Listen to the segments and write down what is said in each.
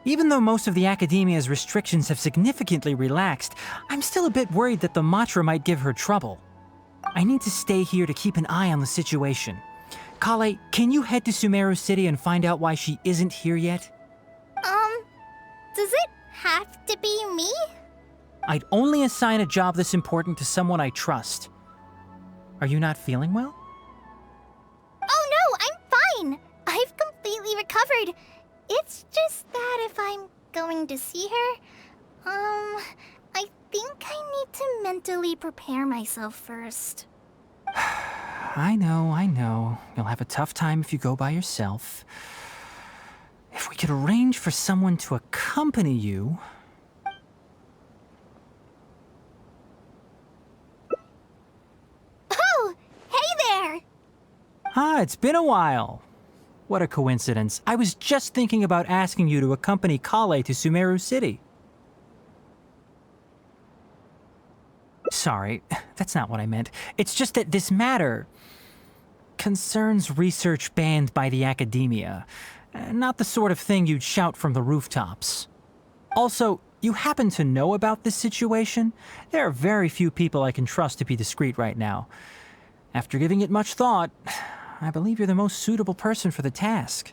Even though most of the Academia's restrictions have significantly relaxed, I'm still a bit worried that the Matra might give her trouble. I need to stay here to keep an eye on the situation. Collei, can you head to Sumeru City and find out why she isn't here yet? Does it have to be me? I'd only assign a job this important to someone I trust. Are you not feeling well? Oh no, I'm fine! I've completely recovered. It's just that if I'm going to see her, I think I need to mentally prepare myself first. I know. You'll have a tough time if you go by yourself. If we could arrange for someone to accompany you... Oh! Hey there! It's been a while. What a coincidence. I was just thinking about asking you to accompany Collei to Sumeru City. Sorry, that's not what I meant. It's just that this matter concerns research banned by the Academia. Not the sort of thing you'd shout from the rooftops. Also, you happen to know about this situation? There are very few people I can trust to be discreet right now. After giving it much thought, I believe you're the most suitable person for the task.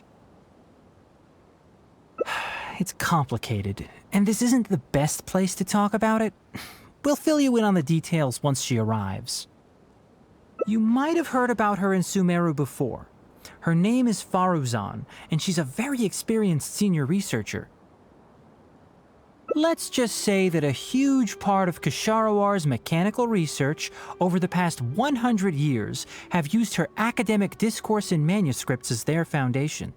It's complicated, and this isn't the best place to talk about it. We'll fill you in on the details once she arrives. You might have heard about her in Sumeru before. Her name is Faruzan, and she's a very experienced senior researcher. Let's just say that a huge part of Ksharowar's mechanical research over the past 100 years have used her academic discourse and manuscripts as their foundation.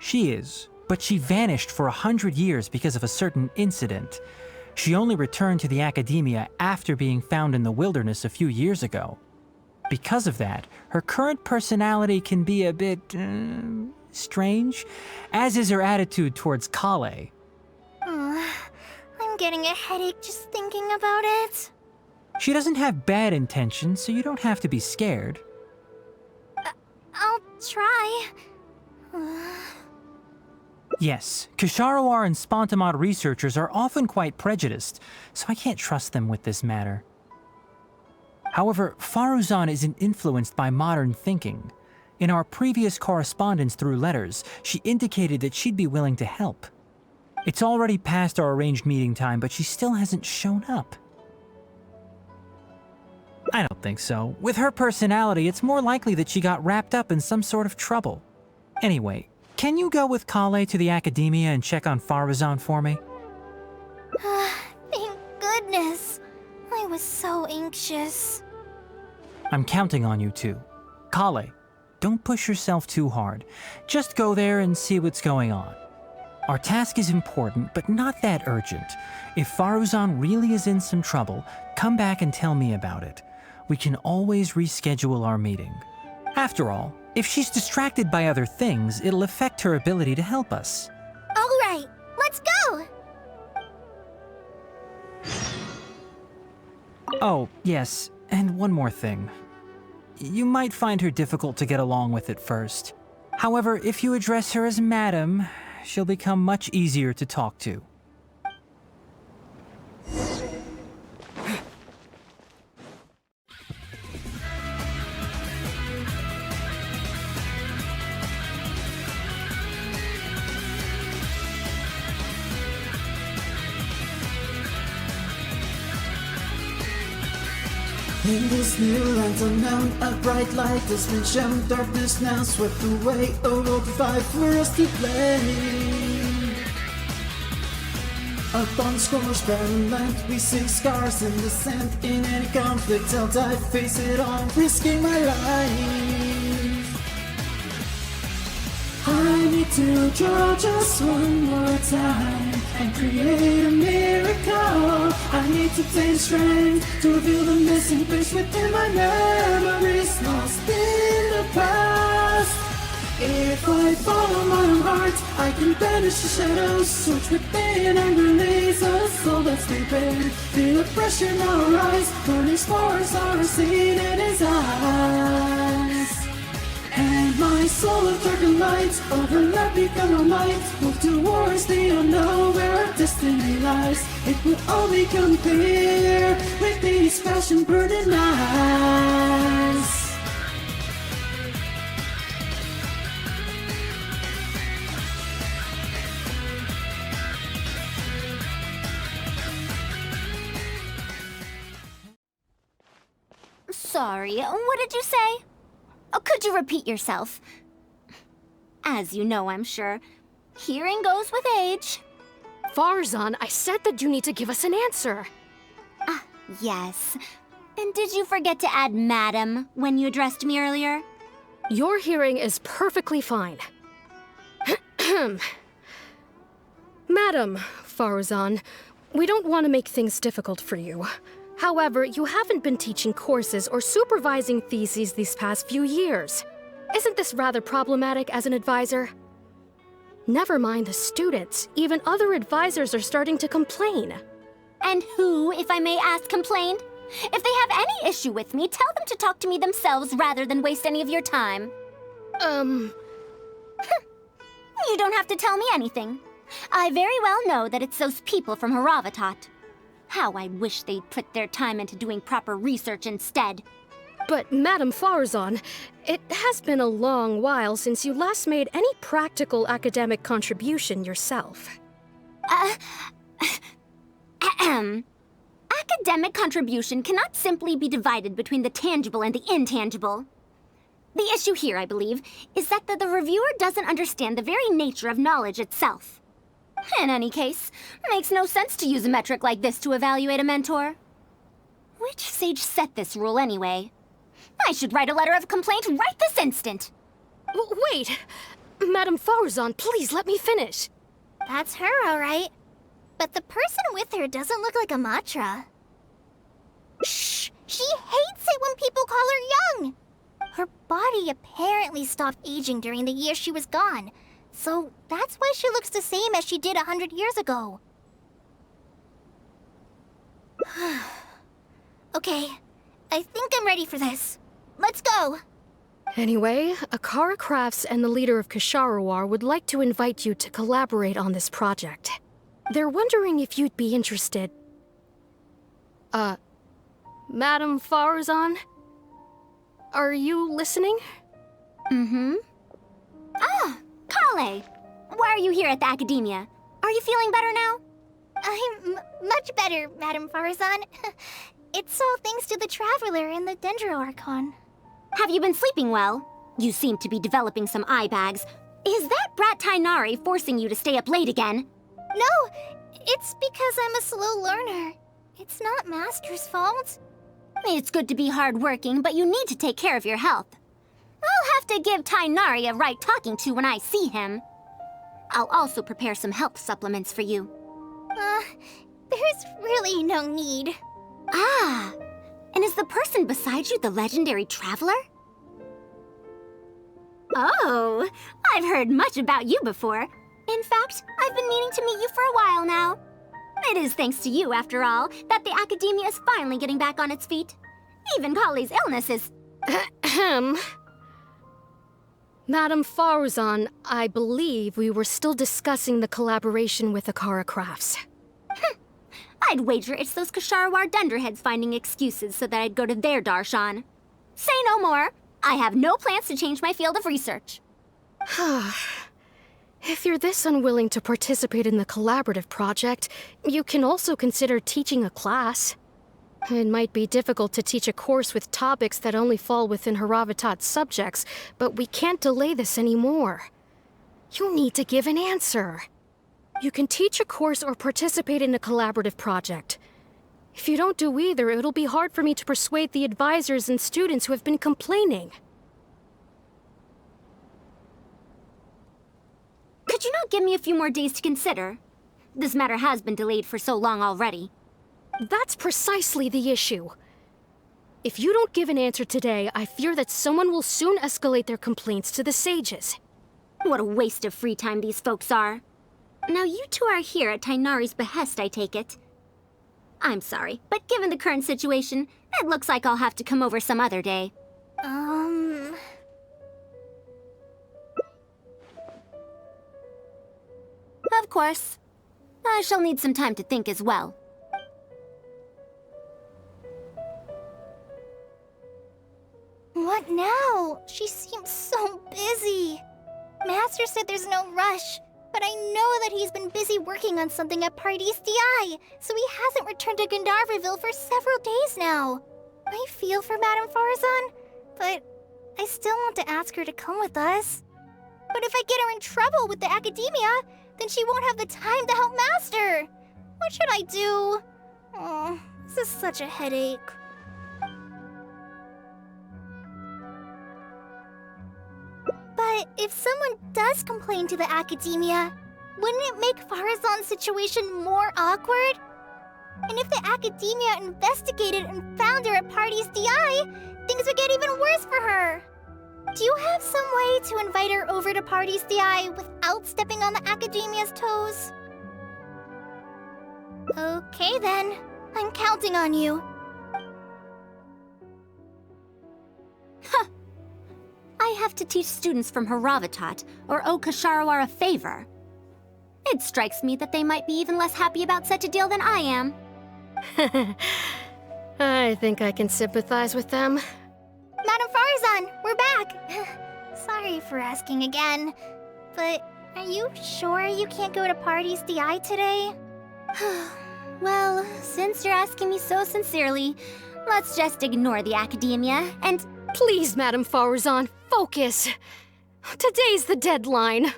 She is, but she vanished for 100 years because of a certain incident. She only returned to the Academia after being found in the wilderness a few years ago. Because of that, her current personality can be a bit... strange, as is her attitude towards Collei. I'm getting a headache just thinking about it. She doesn't have bad intentions, so you don't have to be scared. I'll try. Yes, Ksharawar and Spontamod researchers are often quite prejudiced, so I can't trust them with this matter. However, Faruzan isn't influenced by modern thinking. In our previous correspondence through letters, she indicated that she'd be willing to help. It's already past our arranged meeting time, but she still hasn't shown up. I don't think so. With her personality, it's more likely that she got wrapped up in some sort of trouble. Anyway, can you go with Collei to the Academia and check on Faruzan for me? Thank goodness. I was so anxious. I'm counting on you too. Collei, don't push yourself too hard. Just go there and see what's going on. Our task is important, but not that urgent. If Faruzan really is in some trouble, come back and tell me about it. We can always reschedule our meeting. After all, if she's distracted by other things, it'll affect her ability to help us. All right, let's go! Oh, yes, and one more thing. You might find her difficult to get along with at first. However, if you address her as Madam, she'll become much easier to talk to. In this new land unknown, a bright light has been shown. Darkness now swept away, a world of five for us to play. Upon scorched barren land, we see scars in the sand. In any conflict, I'll dive, face it on, risking my life. I need to draw just one more time and create a miracle. I need to take strength to reveal the missing piece within my memories lost in the past. If I follow my own heart, I can banish the shadows, search within and release a soul that's sleeping. Feel the pressure now rise, burning spores are seen in his eyes. And my soul of dark and lights, overlap become our might. Move towards the unknown where our destiny lies. It will all become clear with these passion burning eyes. Sorry, what did you say? Oh, could you repeat yourself? As you know, I'm sure, hearing goes with age. Faruzan, I said that you need to give us an answer. Ah, yes. And did you forget to add madam when you addressed me earlier? Your hearing is perfectly fine. Madam Faruzan, we don't want to make things difficult for you. However, you haven't been teaching courses or supervising theses these past few years. Isn't this rather problematic as an advisor? Never mind the students, even other advisors are starting to complain. And who, if I may ask, complained? If they have any issue with me, tell them to talk to me themselves rather than waste any of your time. You don't have to tell me anything. I very well know that it's those people from Haravatat. How I wish they'd put their time into doing proper research instead. But, Madam Faruzan, it has been a long while since you last made any practical academic contribution yourself. Academic contribution cannot simply be divided between the tangible and the intangible. The issue here, I believe, is that the reviewer doesn't understand the very nature of knowledge itself. In any case, it makes no sense to use a metric like this to evaluate a mentor. Which sage set this rule anyway? I should write a letter of complaint right this instant. Wait! Madam Faruzan, please let me finish. That's her, all right. But the person with her doesn't look like a Matra. Shh! She hates it when people call her young! Her body apparently stopped aging during the year she was gone. So that's why she looks the same as she did 100 years ago. Okay, I think I'm ready for this. Let's go! Anyway, Akara Crafts and the leader of Ksharawar would like to invite you to collaborate on this project. They're wondering if you'd be interested. Madam Faruzan? Are you listening? Mm-hmm. Ah, Collei! Why are you here at the Academia? Are you feeling better now? I'm much better, Madam Faruzan. It's all thanks to the Traveler and the Dendro Archon. Have you been sleeping well? You seem to be developing some eye bags. Is that brat Tighnari forcing you to stay up late again? No, it's because I'm a slow learner. It's not Master's fault. It's good to be hardworking, but you need to take care of your health. I'll have to give Tighnari a right talking to when I see him. I'll also prepare some health supplements for you. There's really no need. Ah, and is the person beside you the legendary Traveler? Oh, I've heard much about you before. In fact, I've been meaning to meet you for a while now. It is thanks to you, after all, that the Academia is finally getting back on its feet. Even Collei's illness is... Madam Faruzan, I believe we were still discussing the collaboration with Akara Crafts. I'd wager it's those Ksharawar dunderheads finding excuses so that I'd go to their darshan. Say no more. I have no plans to change my field of research. If you're this unwilling to participate in the collaborative project, you can also consider teaching a class. It might be difficult to teach a course with topics that only fall within Haravatat's subjects, but we can't delay this anymore. You need to give an answer. You can teach a course or participate in a collaborative project. If you don't do either, it'll be hard for me to persuade the advisors and students who have been complaining. Could you not give me a few more days to consider? This matter has been delayed for so long already. That's precisely the issue. If you don't give an answer today, I fear that someone will soon escalate their complaints to the sages. What a waste of free time these folks are. Now you two are here at Tighnari's behest, I take it. I'm sorry, but given the current situation, it looks like I'll have to come over some other day. course. I shall need some time to think as well. What now? She seems so busy. Master said there's no rush, but I know that he's been busy working on something at Parties DI, so he hasn't returned to Gandharville for several days now. I feel for Madame Faruzan, but I still want to ask her to come with us. But if I get her in trouble with the academia, then she won't have the time to help Master. What should I do? Oh, this is such a headache. But if someone does complain to the academia, wouldn't it make Faruzan's situation more awkward? And if the academia investigated and found her at Parties DI, things would get even worse for her. Do you have some way to invite her over to Parties DI without stepping on the academia's toes? Okay then, I'm counting on you. Huh. I have to teach students from Haravatat or owe Kasharawar a favor. It strikes me that they might be even less happy about such a deal than I am. I think I can sympathize with them. Madame Faruzan, we're back! Sorry for asking again, but are you sure you can't go to Parties DI today? Well, since you're asking me so sincerely, let's just ignore the academia and... Please, Madame Faruzan, focus! Today's the deadline.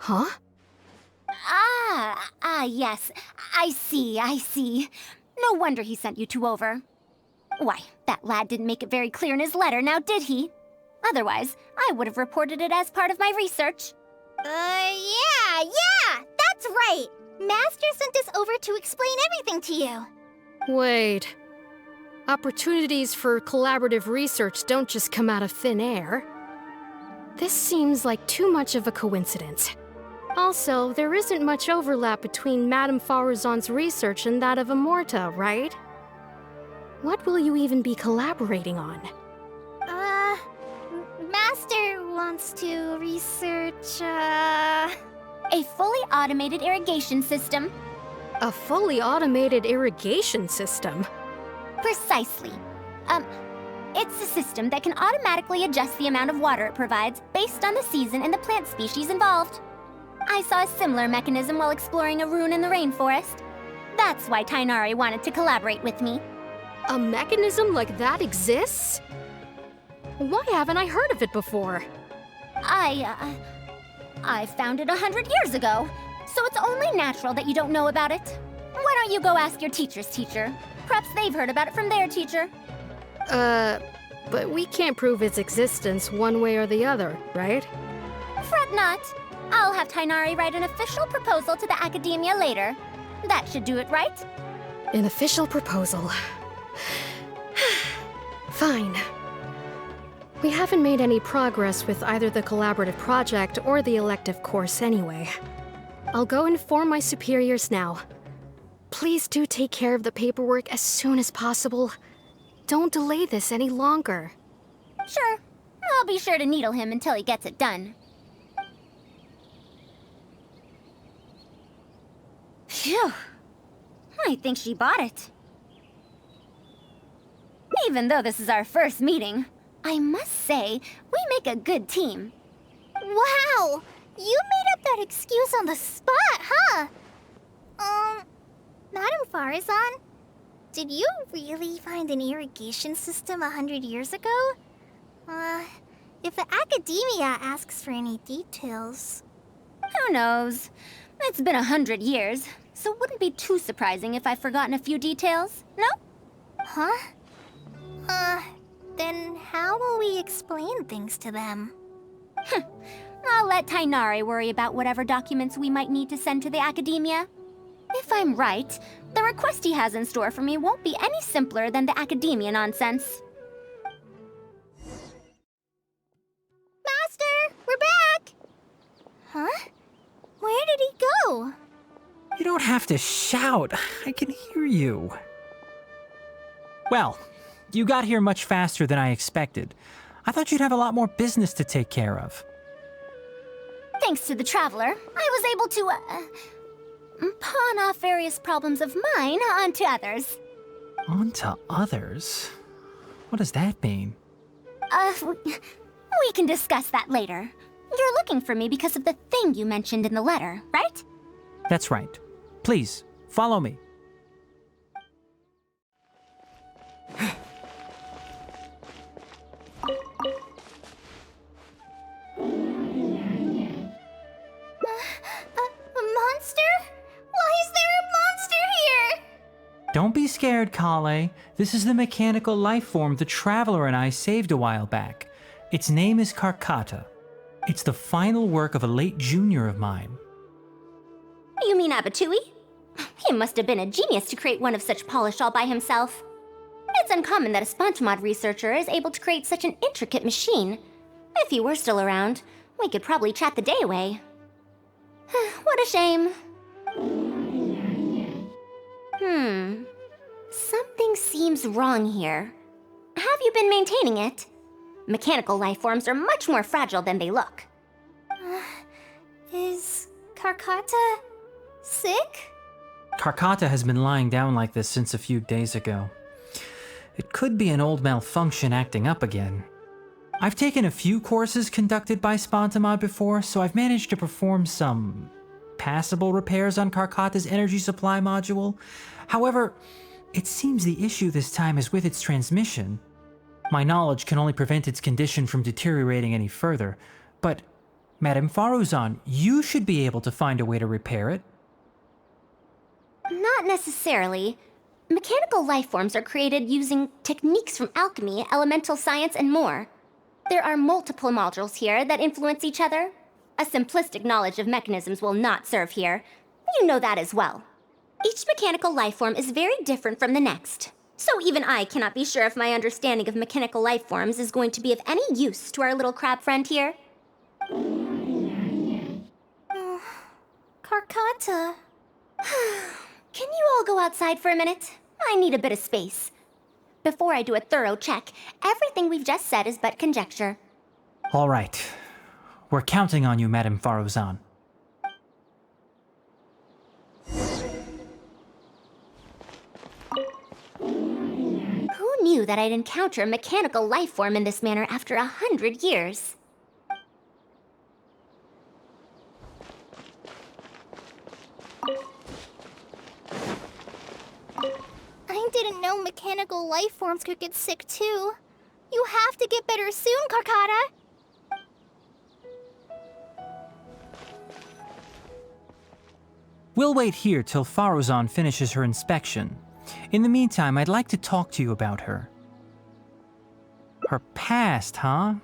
Huh? Yes. I see. No wonder he sent you two over. Why, that lad didn't make it very clear in his letter, now did he? Otherwise, I would have reported it as part of my research. Yeah, that's right! Master sent us over to explain everything to you. Wait. Opportunities for collaborative research don't just come out of thin air. This seems like too much of a coincidence. Also, there isn't much overlap between Madame Faruzan's research and that of Amorta, right? What will you even be collaborating on? Master wants to research, A fully automated irrigation system. A fully automated irrigation system? Precisely. It's a system that can automatically adjust the amount of water it provides based on the season and the plant species involved. I saw a similar mechanism while exploring a rune in the rainforest. That's why Tighnari wanted to collaborate with me. A mechanism like that exists? Why haven't I heard of it before? I found it 100 years ago, so it's only natural that you don't know about it. Why don't you go ask your teacher's teacher? Perhaps they've heard about it from their teacher. But we can't prove its existence one way or the other, right? Fret not. I'll have Tighnari write an official proposal to the academia later. That should do it, right? An official proposal. Fine. We haven't made any progress with either the collaborative project or the elective course anyway. I'll go inform my superiors now. Please do take care of the paperwork as soon as possible. Don't delay this any longer. Sure. I'll be sure to needle him until he gets it done. Phew. I think she bought it. Even though this is our first meeting, I must say, we make a good team. Wow! You made up that excuse on the spot, huh? Madame Faruzan, did you really find an irrigation system 100 years ago? If the academia asks for any details... Who knows? It's been 100 years, so it wouldn't be too surprising if I've forgotten a few details, no? Huh? Then how will we explain things to them? I'll let Tighnari worry about whatever documents we might need to send to the academia. If I'm right, the request he has in store for me won't be any simpler than the academia nonsense. Master, we're back! Huh? Where did he go? You don't have to shout. I can hear you. Well, you got here much faster than I expected. I thought you'd have a lot more business to take care of. Thanks to the Traveler, I was able to, pawn off various problems of mine onto others. Onto others? What does that mean? We can discuss that later. You're looking for me because of the thing you mentioned in the letter, right? That's right. Please, follow me. A monster? Why is there a monster here? Don't be scared, Collei. This is the mechanical life form the Traveler and I saved a while back. Its name is Karkata. It's the final work of a late junior of mine. You mean Abatui? He must have been a genius to create one of such polish all by himself. It's uncommon that a Spontamod researcher is able to create such an intricate machine. If he were still around, we could probably chat the day away. What a shame. Something seems wrong here. Have you been maintaining it? Mechanical life forms are much more fragile than they look. Is Karkata sick? Karkata has been lying down like this since a few days ago. It could be an old malfunction acting up again. I've taken a few courses conducted by Spontamod before, so I've managed to perform some passable repairs on Karkata's energy supply module. However, it seems the issue this time is with its transmission. My knowledge can only prevent its condition from deteriorating any further, but Madame Faruzan, you should be able to find a way to repair it. Not necessarily. Mechanical life forms are created using techniques from alchemy, elemental science, and more. There are multiple modules here that influence each other. A simplistic knowledge of mechanisms will not serve here. You know that as well. Each mechanical life form is very different from the next. So even I cannot be sure if my understanding of mechanical life forms is going to be of any use to our little crab friend here. Karkata. Can you all go outside for a minute? I need a bit of space. Before I do a thorough check, everything we've just said is but conjecture. All right. We're counting on you, Madame Faruzan. Who knew that I'd encounter a mechanical life form in this manner after 100 years? I didn't know mechanical life forms could get sick too. You have to get better soon, Karkata. We'll wait here till Faruzan finishes her inspection. In the meantime, I'd like to talk to you about her. Her past, huh?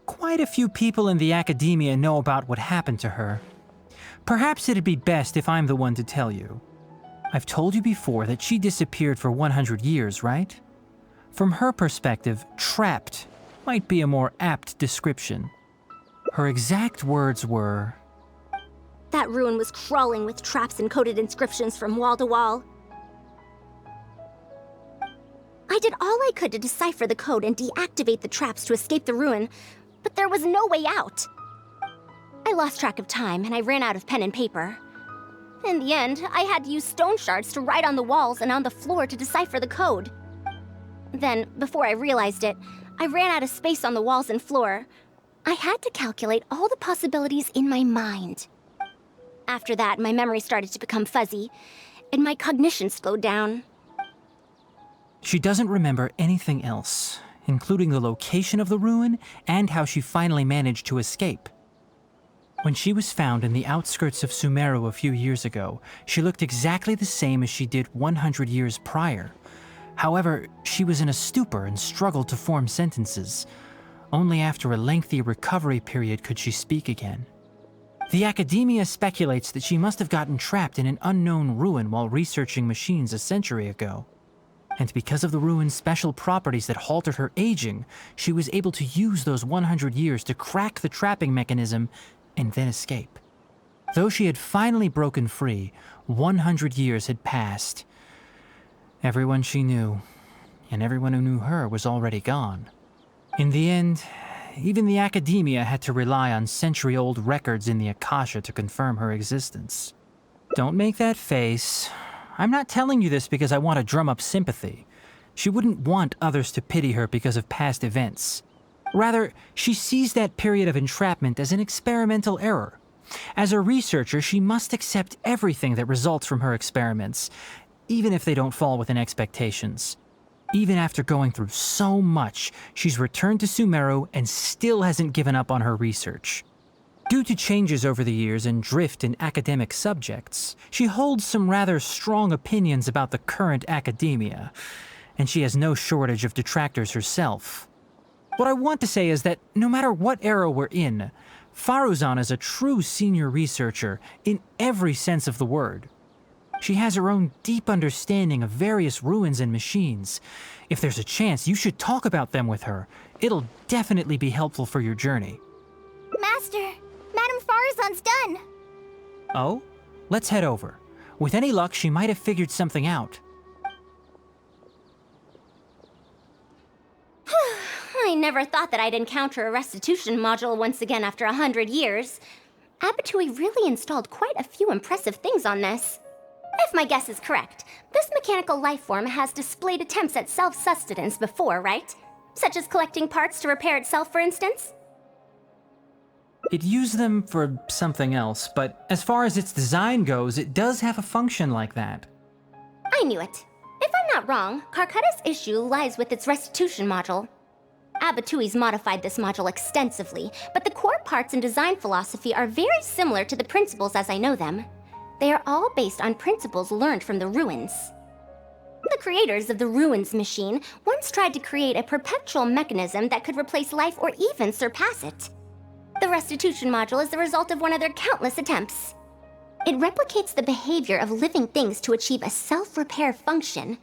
Quite a few people in the academia know about what happened to her. Perhaps it'd be best if I'm the one to tell you. I've told you before that she disappeared for 100 years, right? From her perspective, trapped might be a more apt description. Her exact words were, That ruin was crawling with traps and coded inscriptions from wall to wall. I did all I could to decipher the code and deactivate the traps to escape the ruin, but there was no way out. I lost track of time and I ran out of pen and paper. In the end, I had to use stone shards to write on the walls and on the floor to decipher the code. Then, before I realized it, I ran out of space on the walls and floor. I had to calculate all the possibilities in my mind. After that, my memory started to become fuzzy, and my cognition slowed down. she doesn't remember anything else, including the location of the ruin and how she finally managed to escape. When she was found in the outskirts of Sumeru a few years ago, she looked exactly the same as she did 100 years prior. However, she was in a stupor and struggled to form sentences. Only after a lengthy recovery period could she speak again. The academia speculates that she must have gotten trapped in an unknown ruin while researching machines a century ago. And because of the ruin's special properties that halted her aging, she was able to use those 100 years to crack the trapping mechanism and then escape. Though she had finally broken free, 100 years had passed. Everyone she knew, and everyone who knew her, was already gone. In the end, even the academia had to rely on century-old records in the Akasha to confirm her existence. Don't make that face. I'm not telling you this because I want to drum up sympathy. She wouldn't want others to pity her because of past events. Rather, she sees that period of entrapment as an experimental error. As a researcher, she must accept everything that results from her experiments, even if they don't fall within expectations. Even after going through so much, she's returned to Sumeru and still hasn't given up on her research. Due to changes over the years and drift in academic subjects, she holds some rather strong opinions about the current academia, and she has no shortage of detractors herself. What I want to say is that no matter what era we're in, Faruzan is a true senior researcher in every sense of the word. She has her own deep understanding of various ruins and machines. If there's a chance, you should talk about them with her. It'll definitely be helpful for your journey. Master, Madame Faruzan's done. Oh? Let's head over. With any luck, she might have figured something out. I never thought that I'd encounter a restitution module once again after 100 years. Abatui really installed quite a few impressive things on this. If my guess is correct, this mechanical life form has displayed attempts at self-sustenance before, right? Such as collecting parts to repair itself, for instance? It used them for something else, but as far as its design goes, it does have a function like that. I knew it. If I'm not wrong, Karkata's issue lies with its restitution module. Abatui's modified this module extensively, but the core parts and design philosophy are very similar to the principles as I know them. They are all based on principles learned from the ruins. The creators of the ruins machine once tried to create a perpetual mechanism that could replace life or even surpass it. The restitution module is the result of one of their countless attempts. It replicates the behavior of living things to achieve a self-repair function.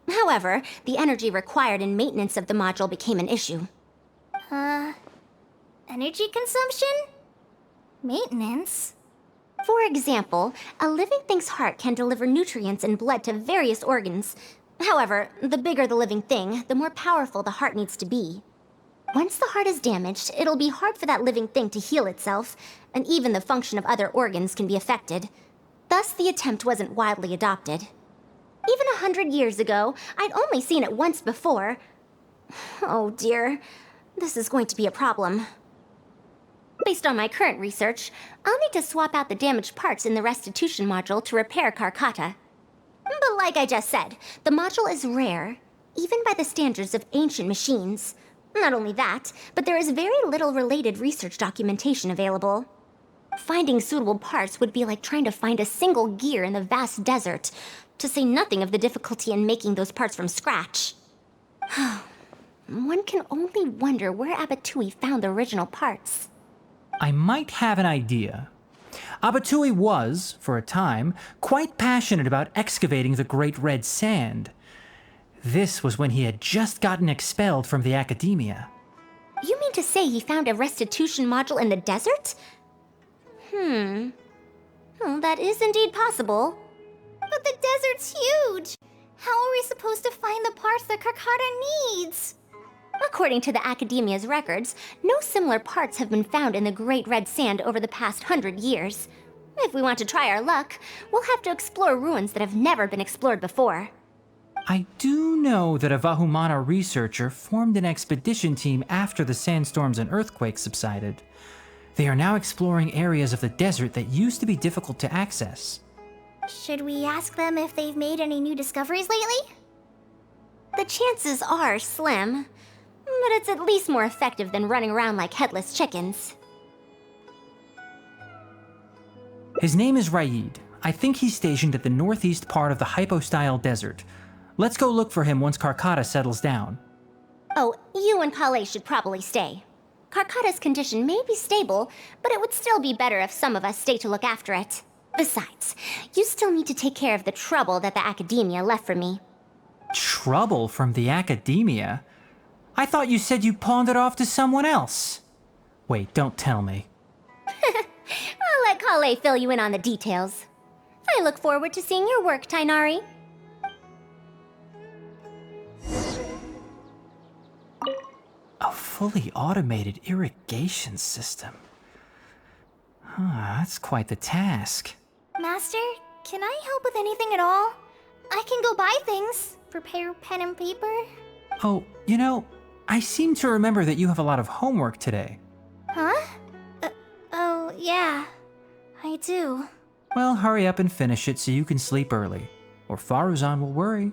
However, the energy required in maintenance of the module became an issue. Energy consumption? Maintenance? For example, a living thing's heart can deliver nutrients and blood to various organs. However, the bigger the living thing, the more powerful the heart needs to be. Once the heart is damaged, it'll be hard for that living thing to heal itself, and even the function of other organs can be affected. Thus, the attempt wasn't widely adopted. Even 100 years ago, I'd only seen it once before. Oh dear, this is going to be a problem. Based on my current research, I'll need to swap out the damaged parts in the restitution module to repair Karkata. But like I just said, the module is rare, even by the standards of ancient machines. Not only that, but there is very little related research documentation available. Finding suitable parts would be like trying to find a single gear in the vast desert, to say nothing of the difficulty in making those parts from scratch. One can only wonder where Abatui found the original parts. I might have an idea. Abatui was, for a time, quite passionate about excavating the Great Red Sand. This was when he had just gotten expelled from the academia. You mean to say he found a restitution module in the desert? Well, that is indeed possible. But the desert's huge! How are we supposed to find the parts that Karkata needs? According to the Academia's records, no similar parts have been found in the Great Red Sand over the past 100 years. If we want to try our luck, we'll have to explore ruins that have never been explored before. I do know that a Vahumana researcher formed an expedition team after the sandstorms and earthquakes subsided. They are now exploring areas of the desert that used to be difficult to access. Should we ask them if they've made any new discoveries lately? The chances are slim, but it's at least more effective than running around like headless chickens. His name is Raid. I think he's stationed at the northeast part of the Hypostyle Desert. Let's go look for him once Karkata settles down. Oh, you and Collei should probably stay. Karkata's condition may be stable, but it would still be better if some of us stay to look after it. Besides, you still need to take care of the trouble that the Academia left for me. Trouble from the Academia? I thought you said you pawned it off to someone else. Wait, don't tell me. I'll let Collei fill you in on the details. I look forward to seeing your work, Tighnari. A fully automated irrigation system. That's quite the task. Master, can I help with anything at all? I can go buy things, prepare pen and paper. Oh, you know, I seem to remember that you have a lot of homework today. Huh? Oh, yeah, I do. Well, hurry up and finish it so you can sleep early, or Faruzan will worry.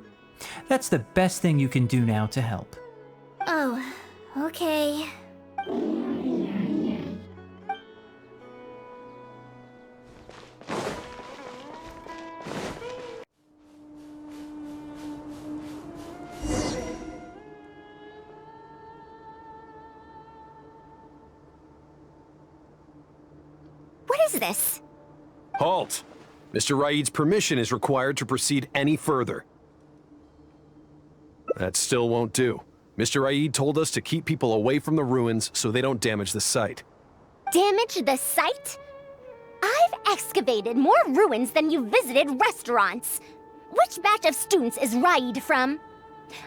That's the best thing you can do now to help. Oh, okay. What is this? Halt! Mr. Raid's permission is required to proceed any further. That still won't do. Mr. Raid told us to keep people away from the ruins so they don't damage the site. Damage the site? I've excavated more ruins than you've visited restaurants. Which batch of students is Raid from?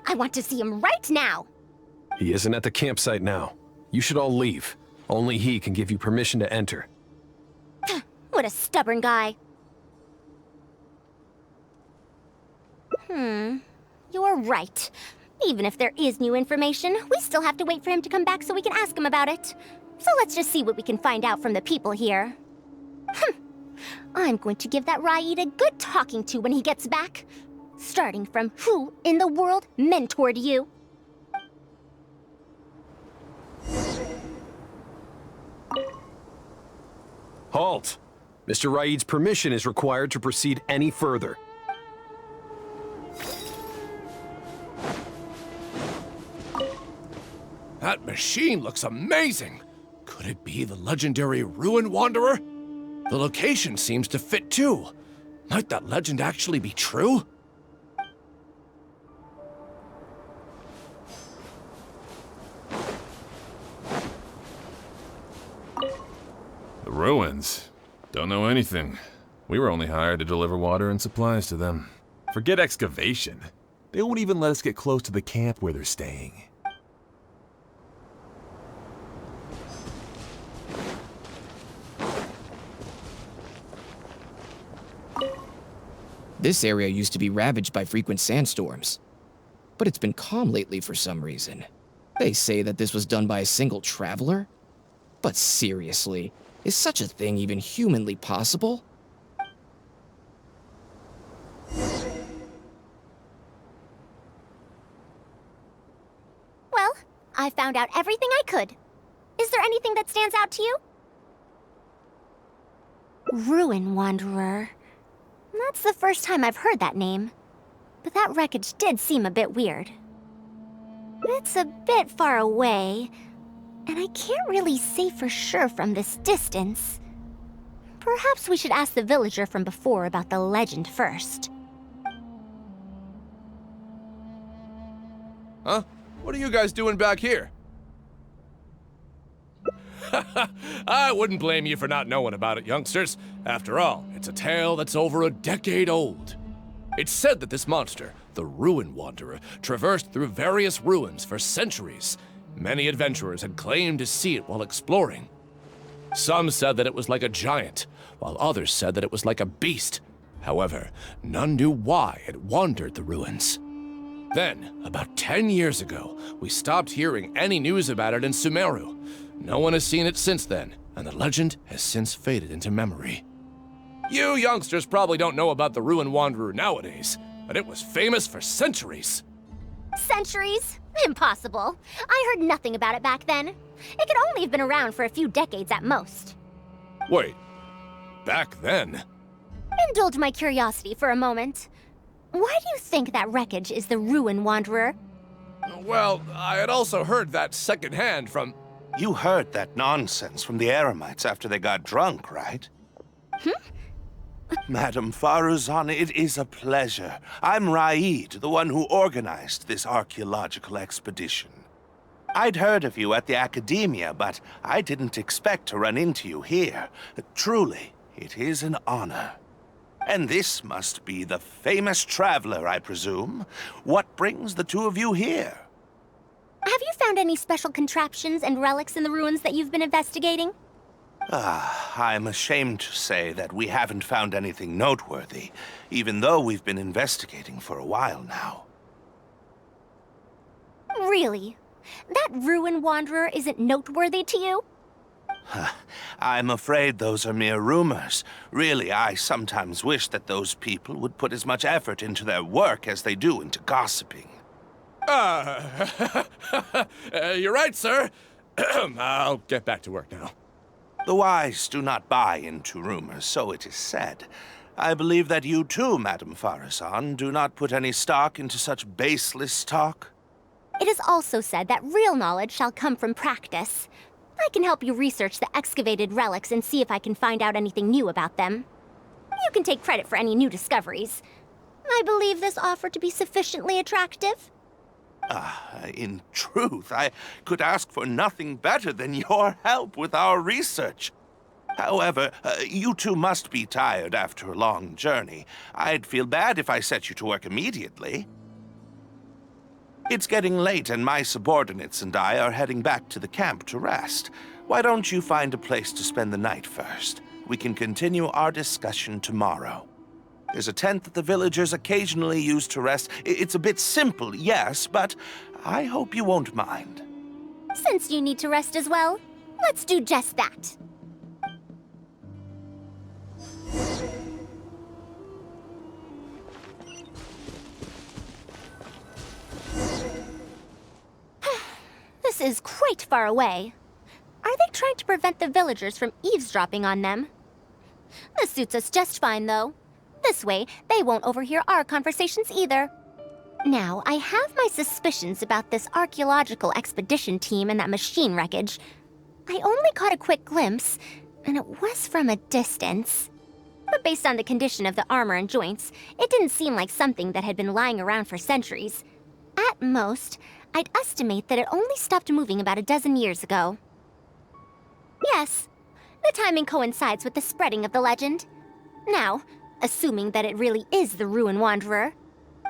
I want to see him right now. He isn't at the campsite now. You should all leave. Only he can give you permission to enter. What a stubborn guy. You're right. Even if there is new information, we still have to wait for him to come back so we can ask him about it. So let's just see what we can find out from the people here. I'm going to give that Raid a good talking to when he gets back. Starting from who in the world mentored you? Halt! Mr. Raid's permission is required to proceed any further. That machine looks amazing! Could it be the legendary Ruin Wanderer? The location seems to fit too. Might that legend actually be true? The ruins? Don't know anything. We were only hired to deliver water and supplies to them. Forget excavation. They won't even let us get close to the camp where they're staying. This area used to be ravaged by frequent sandstorms, but it's been calm lately for some reason. They say that this was done by a single traveler? But seriously, is such a thing even humanly possible? Well, I found out everything I could. Is there anything that stands out to you? Ruin Wanderer. That's the first time I've heard that name. But that wreckage did seem a bit weird. It's a bit far away, and I can't really say for sure from this distance. Perhaps we should ask the villager from before about the legend first. Huh? What are you guys doing back here? I wouldn't blame you for not knowing about it, youngsters. After all, it's a tale that's over a decade old. It's said that this monster, the Ruin Wanderer, traversed through various ruins for centuries. Many adventurers had claimed to see it while exploring. Some said that it was like a giant, while others said that it was like a beast. However, none knew why it wandered the ruins. Then, about 10 years ago, we stopped hearing any news about it in Sumeru. No one has seen it since then, and the legend has since faded into memory. You youngsters probably don't know about the Ruin Wanderer nowadays, but it was famous for centuries. Centuries? Impossible. I heard nothing about it back then. It could only have been around for a few decades at most. Wait, back then? Indulge my curiosity for a moment. Why do you think that wreckage is the Ruin Wanderer? Well, I had also heard that secondhand from... You heard that nonsense from the Eremites after they got drunk, right? Madam Faruzan, it is a pleasure. I'm Raid, the one who organized this archaeological expedition. I'd heard of you at the academia, but I didn't expect to run into you here. Truly, it is an honor. And this must be the famous traveler, I presume. What brings the two of you here? I Have you found any special contraptions and relics in the ruins that you've been investigating? I'm ashamed to say that we haven't found anything noteworthy, even though we've been investigating for a while now. Really? That ruin wanderer isn't noteworthy to you? I'm afraid those are mere rumors. Really, I sometimes wish that those people would put as much effort into their work as they do into gossiping. You're right, sir. I'll get back to work now. The wise do not buy into rumors, so it is said. I believe that you too, Madam Faruzan, do not put any stock into such baseless talk. It is also said that real knowledge shall come from practice. I can help you research the excavated relics and see if I can find out anything new about them. You can take credit for any new discoveries. I believe this offer to be sufficiently attractive. In truth, I could ask for nothing better than your help with our research. However, you two must be tired after a long journey. I'd feel bad if I set you to work immediately. It's getting late and my subordinates and I are heading back to the camp to rest. Why don't you find a place to spend the night first? We can continue our discussion tomorrow. There's a tent that the villagers occasionally use to rest. It's a bit simple, yes, but I hope you won't mind. Since you need to rest as well, let's do just that. This is quite far away. Are they trying to prevent the villagers from eavesdropping on them? This suits us just fine, though. This way, they won't overhear our conversations either. Now, I have my suspicions about this archaeological expedition team and that machine wreckage. I only caught a quick glimpse, and it was from a distance. But based on the condition of the armor and joints, it didn't seem like something that had been lying around for centuries. At most, I'd estimate that it only stopped moving about a dozen years ago. Yes, the timing coincides with the spreading of the legend. Now, assuming that it really is the Ruin Wanderer,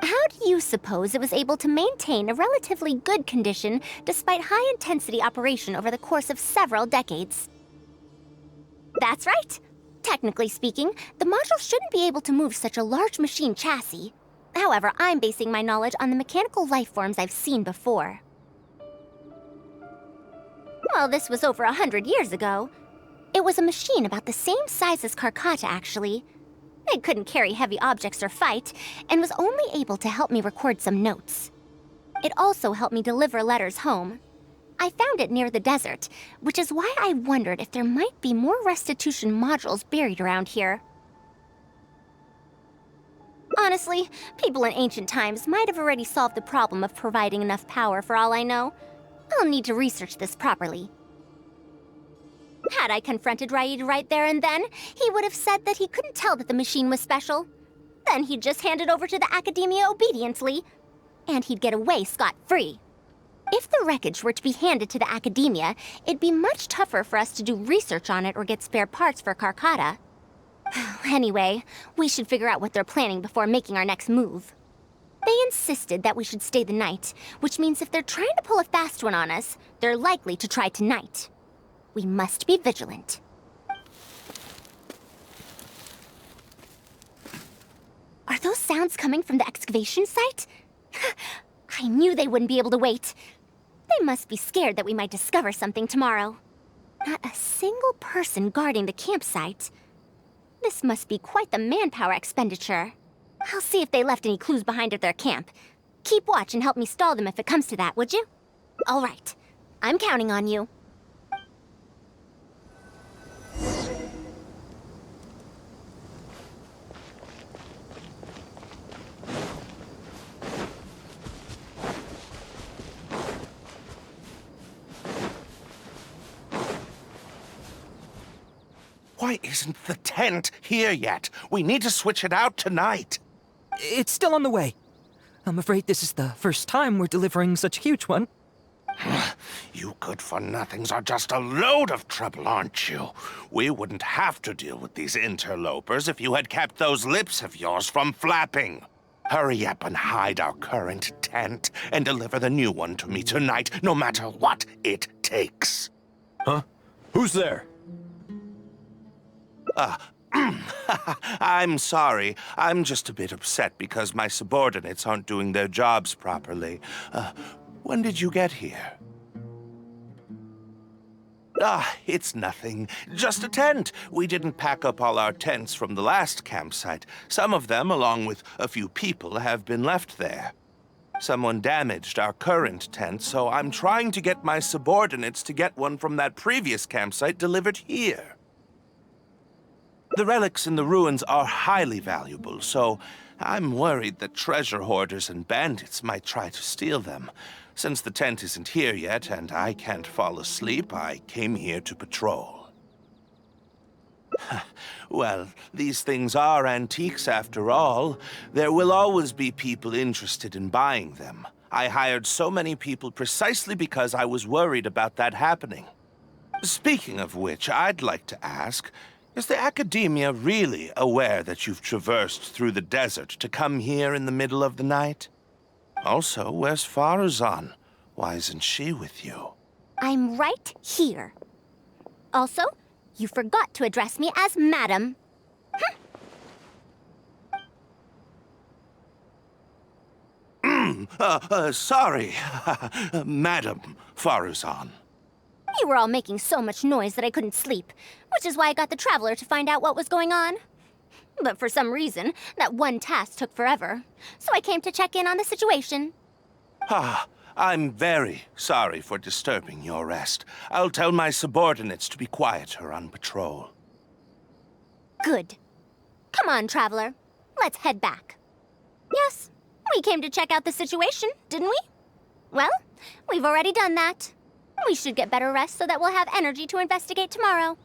how do you suppose it was able to maintain a relatively good condition despite high-intensity operation over the course of several decades? That's right. Technically speaking, the module shouldn't be able to move such a large machine chassis. However, I'm basing my knowledge on the mechanical life forms I've seen before. Well, this was over 100 years ago. It was a machine about the same size as Carcata, actually. It couldn't carry heavy objects or fight, and was only able to help me record some notes. It also helped me deliver letters home. I found it near the desert, which is why I wondered if there might be more restitution modules buried around here. Honestly, people in ancient times might have already solved the problem of providing enough power for all I know. I'll need to research this properly. Had I confronted Raid right there and then, he would have said that he couldn't tell that the machine was special. Then he'd just hand it over to the Academia obediently, and he'd get away scot-free. If the wreckage were to be handed to the Academia, it'd be much tougher for us to do research on it or get spare parts for Carcata. Anyway, we should figure out what they're planning before making our next move. They insisted that we should stay the night, which means if they're trying to pull a fast one on us, they're likely to try tonight. We must be vigilant. Are those sounds coming from the excavation site? I knew they wouldn't be able to wait. They must be scared that we might discover something tomorrow. Not a single person guarding the campsite. This must be quite the manpower expenditure. I'll see if they left any clues behind at their camp. Keep watch and help me stall them if it comes to that, would you? All right. I'm counting on you. Why isn't the tent here yet? We need to switch it out tonight. It's still on the way. I'm afraid this is the first time we're delivering such a huge one. You good-for-nothings are just a load of trouble, aren't you? We wouldn't have to deal with these interlopers if you had kept those lips of yours from flapping. Hurry up and hide our current tent and deliver the new one to me tonight, no matter what it takes. Huh? Who's there? I'm sorry. I'm just a bit upset because my subordinates aren't doing their jobs properly. When did you get here? It's nothing. Just a tent. We didn't pack up all our tents from the last campsite. Some of them, along with a few people, have been left there. Someone damaged our current tent, so I'm trying to get my subordinates to get one from that previous campsite delivered here. The relics in the ruins are highly valuable, so I'm worried that treasure hoarders and bandits might try to steal them. Since the tent isn't here yet and I can't fall asleep, I came here to patrol. Well, these things are antiques after all. There will always be people interested in buying them. I hired so many people precisely because I was worried about that happening. Speaking of which, I'd like to ask, is the Academia really aware that you've traversed through the desert to come here in the middle of the night? Also, where's Faruzan? Why isn't she with you? I'm right here. Also, you forgot to address me as Madam. Sorry, Madam Faruzan. You were all making so much noise that I couldn't sleep, which is why I got the Traveler to find out what was going on. But for some reason, that one task took forever, so I came to check in on the situation. I'm very sorry for disturbing your rest. I'll tell my subordinates to be quieter on patrol. Good. Come on, Traveler. Let's head back. Yes, we came to check out the situation, didn't we? Well, we've already done that. We should get better rest so that we'll have energy to investigate tomorrow.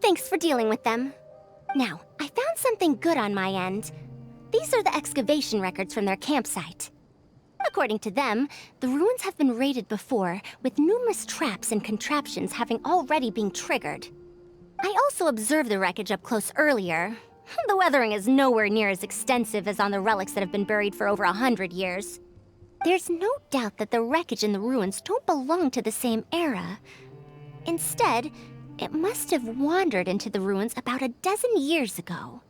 Thanks for dealing with them. Now, I found something good on my end. These are the excavation records from their campsite. According to them, the ruins have been raided before, with numerous traps and contraptions having already been triggered. I also observed the wreckage up close earlier. The weathering is nowhere near as extensive as on the relics that have been buried for over 100 years. There's no doubt that the wreckage in the ruins don't belong to the same era. Instead, it must have wandered into the ruins about a dozen years ago.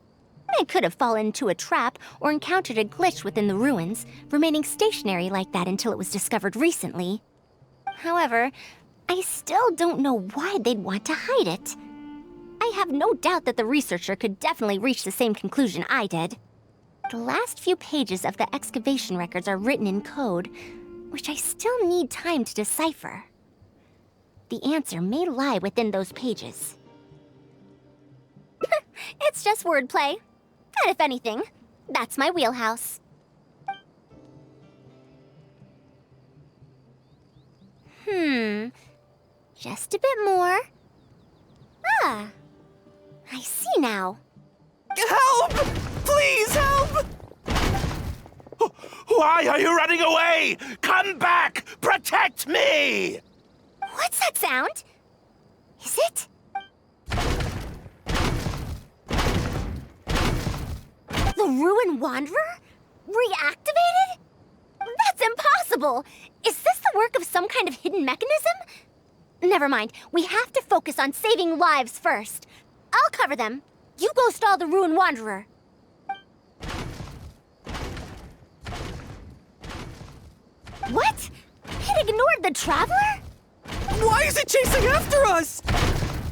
It could have fallen into a trap or encountered a glitch within the ruins, remaining stationary like that until it was discovered recently. However, I still don't know why they'd want to hide it. I have no doubt that the researcher could definitely reach the same conclusion I did. The last few pages of the excavation records are written in code, which I still need time to decipher. The answer may lie within those pages. It's just wordplay. And if anything, that's my wheelhouse. Just a bit more. Ah, I see now. Help! Please help! Why are you running away? Come back! Protect me! What's that sound? Is it? The Ruin Wanderer? Reactivated? That's impossible! Is this the work of some kind of hidden mechanism? Never mind, we have to focus on saving lives first. I'll cover them. You go stall the Ruin Wanderer. What? It ignored the Traveler? Why is it chasing after us?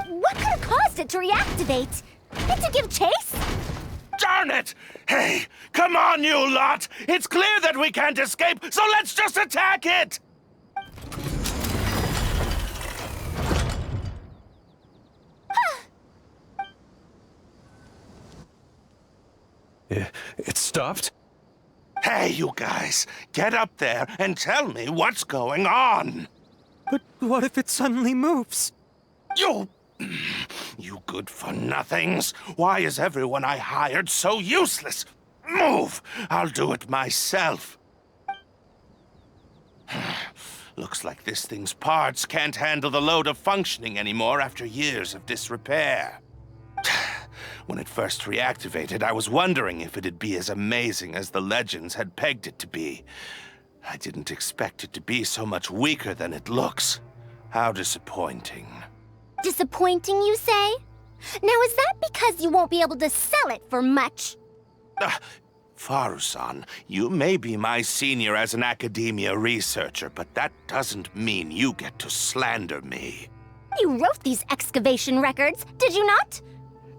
What could have caused it to reactivate? It to give chase? Darn it! Hey, come on, you lot! It's clear that we can't escape, so let's just attack it! It stopped? Hey, you guys, get up there and tell me what's going on! But what if it suddenly moves? You good-for-nothings! Why is everyone I hired so useless? Move! I'll do it myself. Looks like this thing's parts can't handle the load of functioning anymore after years of disrepair. When it first reactivated, I was wondering if it'd be as amazing as the legends had pegged it to be. I didn't expect it to be so much weaker than it looks. How disappointing. Disappointing, you say? Now, is that because you won't be able to sell it for much? Faruzan, you may be my senior as an academia researcher, but that doesn't mean you get to slander me. You wrote these excavation records, did you not?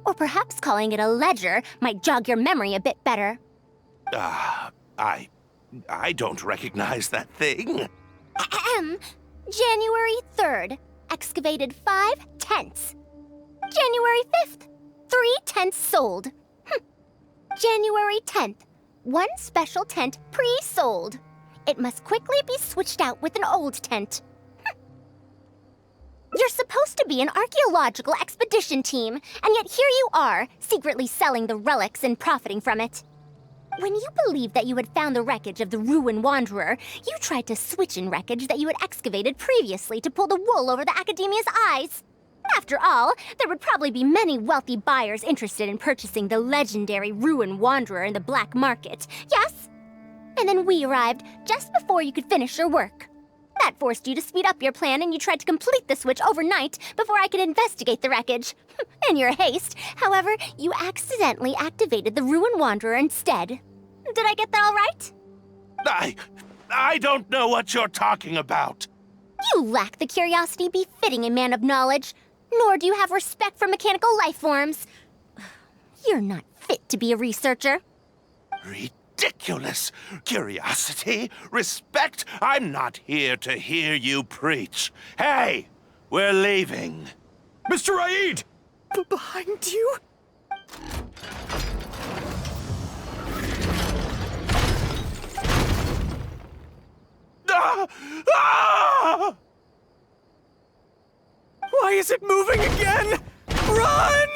Or perhaps calling it a ledger might jog your memory a bit better. I don't recognize that thing. Ahem. January 3rd, excavated 5 tents. January 5th, 3 tents sold. January 10th, 1 special tent pre-sold. It must quickly be switched out with an old tent. You're supposed to be an archaeological expedition team, and yet here you are, secretly selling the relics and profiting from it. When you believed that you had found the wreckage of the Ruin Wanderer, you tried to switch in wreckage that you had excavated previously to pull the wool over the Academia's eyes. After all, there would probably be many wealthy buyers interested in purchasing the legendary Ruin Wanderer in the black market, yes? And then we arrived just before you could finish your work. That forced you to speed up your plan, and you tried to complete the switch overnight before I could investigate the wreckage. In your haste, however, you accidentally activated the Ruin Wanderer instead. Did I get that all right? I don't know what you're talking about. You lack the curiosity befitting a man of knowledge, nor do you have respect for mechanical life forms. You're not fit to be a researcher. Ridiculous. Curiosity? Respect? I'm not here to hear you preach. Hey, we're leaving. Mr. Aid! Behind you? Why is it moving again? Run!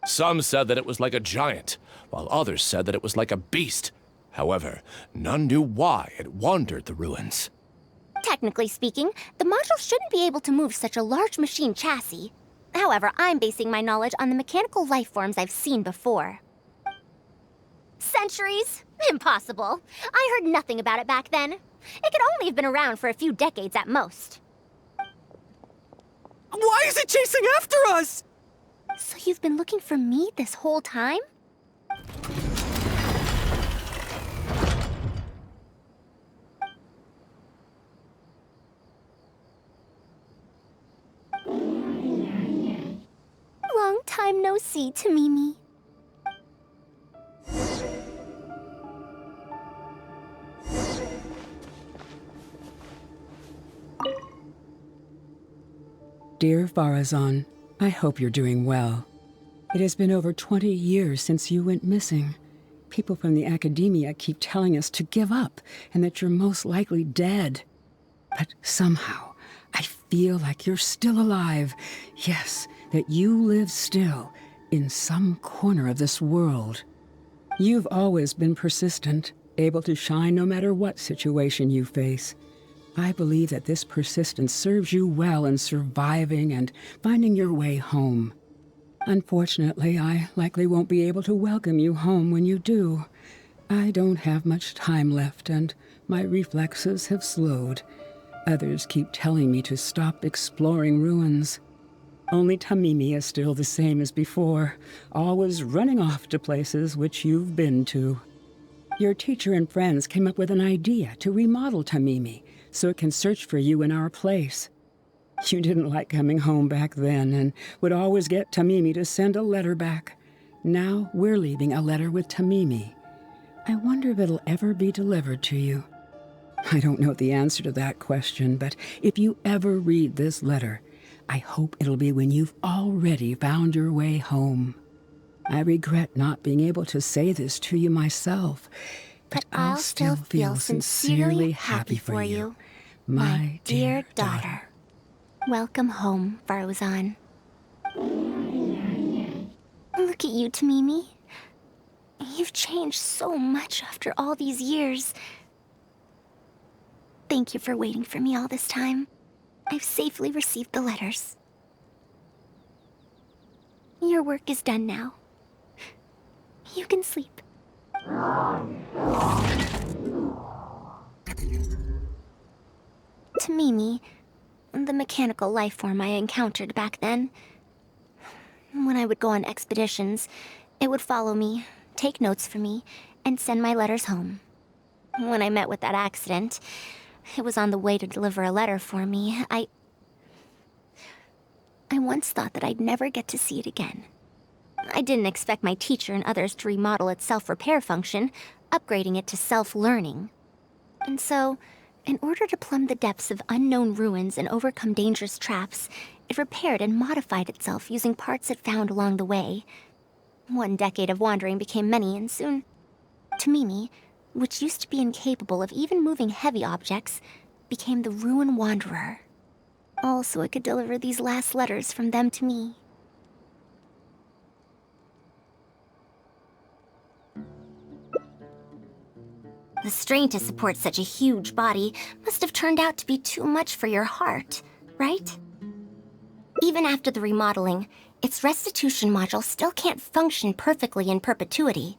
Some said that it was like a giant, while others said that it was like a beast. However, none knew why it wandered the ruins. Technically speaking, the module shouldn't be able to move such a large machine chassis. However, I'm basing my knowledge on the mechanical life forms I've seen before. Centuries? Impossible. I heard nothing about it back then. It could only have been around for a few decades at most. Why is it chasing after us? So you've been looking for me this whole time? Long time no see, Tamimi. Dear Faruzan, I hope you're doing well. It has been over 20 years since you went missing. People from the academia keep telling us to give up and that you're most likely dead. But somehow, I feel like you're still alive. Yes, that you live still in some corner of this world. You've always been persistent, able to shine no matter what situation you face. I believe that this persistence serves you well in surviving and finding your way home. Unfortunately, I likely won't be able to welcome you home when you do. I don't have much time left, and my reflexes have slowed. Others keep telling me to stop exploring ruins. Only Tamimi is still the same as before, always running off to places which you've been to. Your teacher and friends came up with an idea to remodel Tamimi, so it can search for you in our place. You didn't like coming home back then and would always get Tamimi to send a letter back. Now we're leaving a letter with Tamimi. I wonder if it'll ever be delivered to you. I don't know the answer to that question, but if you ever read this letter, I hope it'll be when you've already found your way home. I regret not being able to say this to you myself, but I'll still feel sincerely happy for you, my dear daughter. Welcome home, Faruzan. Look at you, Tamimi. You've changed so much after all these years. Thank you for waiting for me all this time. I've safely received the letters. Your work is done now. You can sleep. Tamimi, the mechanical life form I encountered back then. When I would go on expeditions, it would follow me, take notes for me, and send my letters home. When I met with that accident, it was on the way to deliver a letter for me. I once thought that I'd never get to see it again. I didn't expect my teacher and others to remodel its self-repair function, upgrading it to self-learning. And so, in order to plumb the depths of unknown ruins and overcome dangerous traps, it repaired and modified itself using parts it found along the way. 1 decade of wandering became many, and soon, Tamimi, which used to be incapable of even moving heavy objects, became the Ruin Wanderer. All so it could deliver these last letters from them to me. The strain to support such a huge body must have turned out to be too much for your heart, right? Even after the remodeling, its restitution module still can't function perfectly in perpetuity.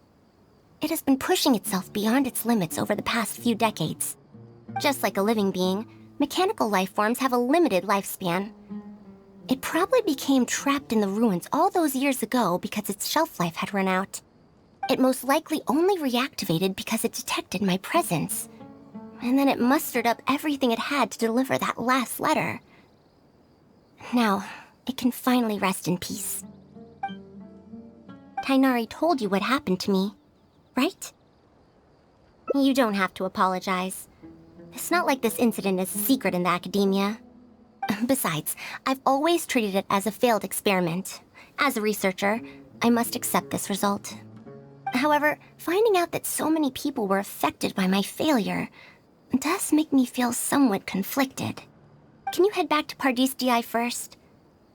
It has been pushing itself beyond its limits over the past few decades. Just like a living being, mechanical life forms have a limited lifespan. It probably became trapped in the ruins all those years ago because its shelf life had run out. It most likely only reactivated because it detected my presence. And then it mustered up everything it had to deliver that last letter. Now, it can finally rest in peace. Tighnari told you what happened to me, right? You don't have to apologize. It's not like this incident is a secret in the academia. Besides, I've always treated it as a failed experiment. As a researcher, I must accept this result. However, finding out that so many people were affected by my failure does make me feel somewhat conflicted. Can you head back to Pardis Di first?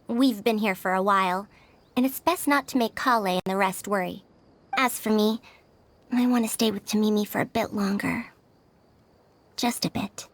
We've been here for a while, and it's best not to make Collei and the rest worry. As for me, I want to stay with Tamimi for a bit longer. Just a bit.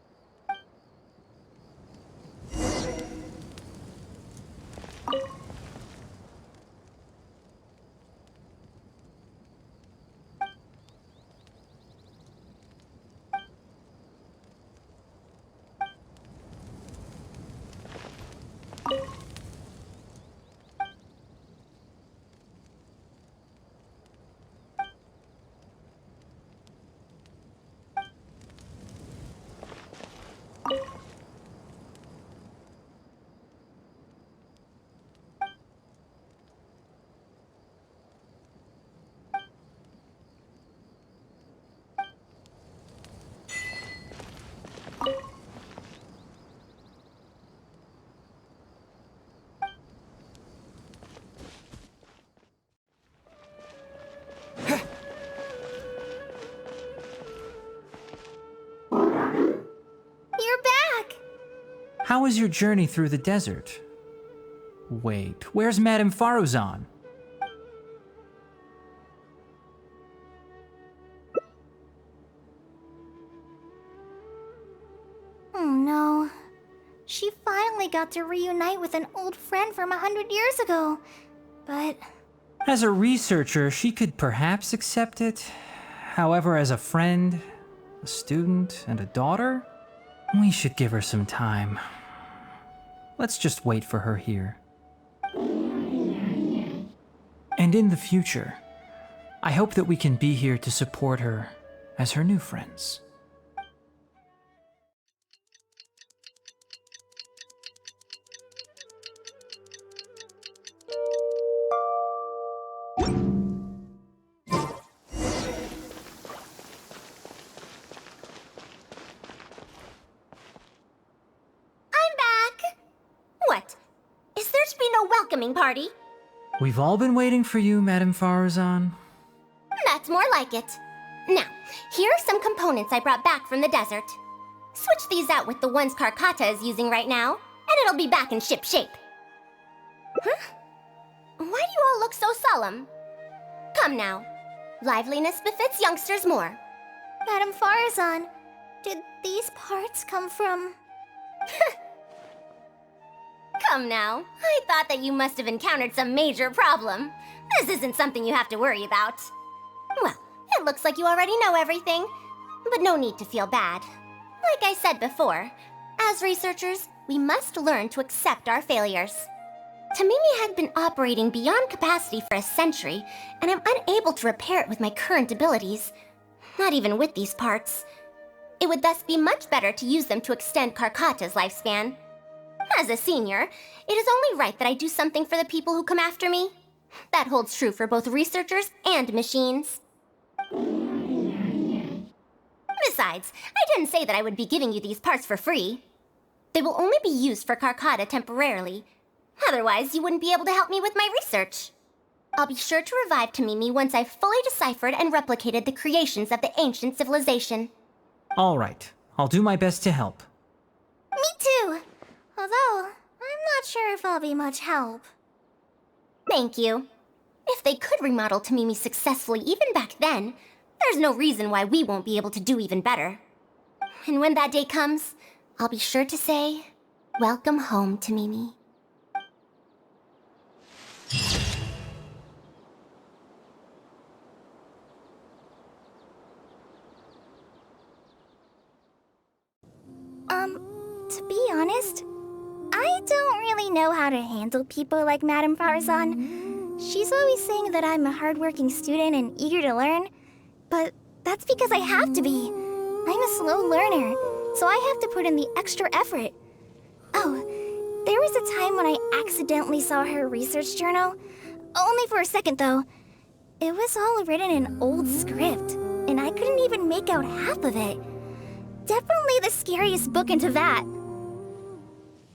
How was your journey through the desert? Wait, where's Madame Faruzan? Oh no. She finally got to reunite with an old friend from 100 years ago. But... As a researcher, she could perhaps accept it. However, as a friend, a student, and a daughter, we should give her some time. Let's just wait for her here. And in the future, I hope that we can be here to support her as her new friends. Welcoming party. We've all been waiting for you, Madame Faruzan. That's more like it. Now, here are some components I brought back from the desert. Switch these out with the ones Karkata is using right now, and it'll be back in ship shape. Huh? Why do you all look so solemn? Come now. Liveliness befits youngsters more. Madam Faruzan, did these parts come from... Come now. I thought that you must have encountered some major problem. This isn't something you have to worry about. Well, it looks like you already know everything, but no need to feel bad. Like I said before, as researchers, we must learn to accept our failures. Tamimi had been operating beyond capacity for a century, and I'm unable to repair it with my current abilities. Not even with these parts. It would thus be much better to use them to extend Karkata's lifespan. As a senior, it is only right that I do something for the people who come after me. That holds true for both researchers and machines. Besides, I didn't say that I would be giving you these parts for free. They will only be used for Karkata temporarily. Otherwise, you wouldn't be able to help me with my research. I'll be sure to revive Tamimi once I've fully deciphered and replicated the creations of the ancient civilization. All right. I'll do my best to help. Me too! Although, I'm not sure if I'll be much help. Thank you. If they could remodel Tamimi successfully even back then, there's no reason why we won't be able to do even better. And when that day comes, I'll be sure to say, welcome home, Tamimi. To be honest, I don't really know how to handle people like Madame Faruzan. She's always saying that I'm a hardworking student and eager to learn, but that's because I have to be. I'm a slow learner, so I have to put in the extra effort. Oh, there was a time when I accidentally saw her research journal. Only for a second, though. It was all written in old script, and I couldn't even make out half of it. Definitely the scariest book in Teyvat.